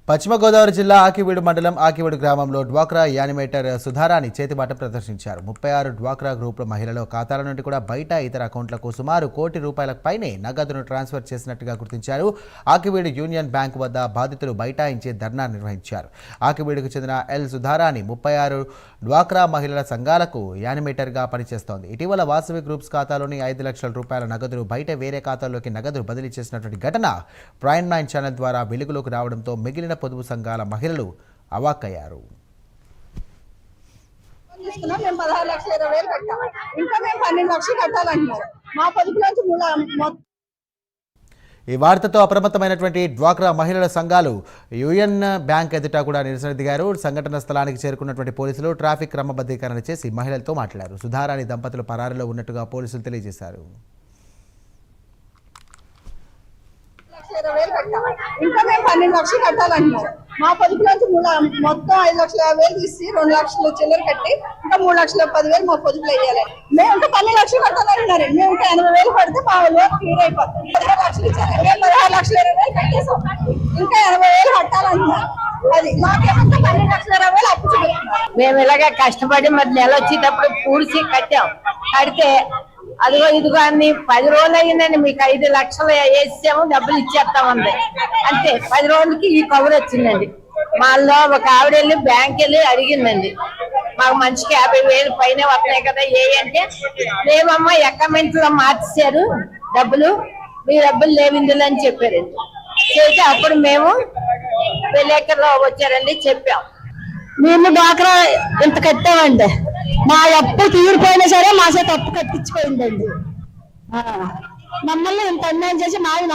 పశ్చిమ గోదావరి జిల్లా ఆకివీడు మండలం ఆకివీడు గ్రామంలో డ్వాక్రా యానిమేటర్ సుధారాని చేతిబాట ప్రదర్శించారు. 36 డ్వాక్రా గ్రూపుల మహిళల ఖాతాల నుండి కూడా బయట ఇతర అకౌంట్లకు సుమారు ₹1 కోటి పైనే నగదును ట్రాన్స్ఫర్ చేసినట్టుగా గుర్తించారు. ఆకివీడు యూనియన్ బ్యాంక్ వద్ద బాధితులు బైఠాయించే ధర్నా నిర్వహించారు. ఆకివీడుకు చెందిన ఎల్ సుధారాని 36 డ్వాక్రా మహిళల సంఘాలకు యానిమేటర్గా పనిచేస్తోంది. ఇటీవల వాసవి గ్రూప్స్ ఖాతాలోని ₹5 లక్షల నగదును బయట వేరే ఖాతాల్లోకి నగదు బదిలీ చేసినటువంటి ఘటన ప్రైమ్ 9 ఛానల్ ద్వారా వెలుగులోకి రావడంతో మిగిలిన పొదుపు సంఘాల మహిళలు అవాక్కయ్యారు. ఈ వార్తతో అప్రమత్తమైనటువంటి డ్వాక్రా మహిళల సంఘాలు యూఎన్ బ్యాంక్ ఎదుట కూడా నిరసన దిగారు. సంఘటన స్థలానికి చేరుకున్నటువంటి పోలీసులు ట్రాఫిక్ క్రమబద్ధీకరణ చేసి మహిళలతో మాట్లాడారు. సుధారాణి దంపతులు పరారీలో ఉన్నట్టుగా పోలీసులు తెలియజేశారు. ఇంకా మేము 12 లక్షలు కట్టాలంటున్నారు. మా పొదుపులోంచి మొత్తం 5,50,000 తీసి 2 లక్షలు చిల్లర కట్టి ఇంకా 3,10,000 మా పొదుపులు వేయాలి. మేము ఇంకా 12 లక్షలు కట్టాలంటున్నారు. మేము ఇంకా 80,000 పడితే మా లోన్ క్లియర్ అయిపోతుంది. 16 లక్షలు ఇచ్చారు. మేము 16,20,000 కట్టేసాం. ఇంకా 80,000 కట్టాలంటున్నారు. అది మాకేమంతా 12,20,000 అప్పు చూపిస్తున్నారు. మేము ఇలాగే కష్టపడి మరి నెల వచ్చేటప్పుడు పూడ్చి కట్టాం. కడితే అదిగో ఇదిగో అన్ని 10 రోజులు అయ్యిందండి, మీకు 5 లక్షలు వేసాము, డబ్బులు ఇచ్చేస్తామంది. అంటే 10 రోజులకి ఈ కవర్ వచ్చిందండి. మాలో ఒక ఆవిడ వెళ్ళి బ్యాంక్ వెళ్ళి అడిగిందండి, మాకు మనిషికి 50,000 పైన వస్తున్నాయి కదా ఏ అంటే, లేవమ్మా అకౌంట్ లో మార్చేశారు డబ్బులు, మీ డబ్బులు లేవు ఇందులో అని చెప్పారండి. చేసి అప్పుడు మేము విలేకరులో వచ్చారండి, చెప్పాం మేము డ్వాక్రా ఇంత కట్టామండి, మా అప్పు తీరిపోయినా సరే మా చేత అప్పు కట్టించుకోయిందండి. మమ్మల్ని ఇంత అన్యాయం చేసి మావి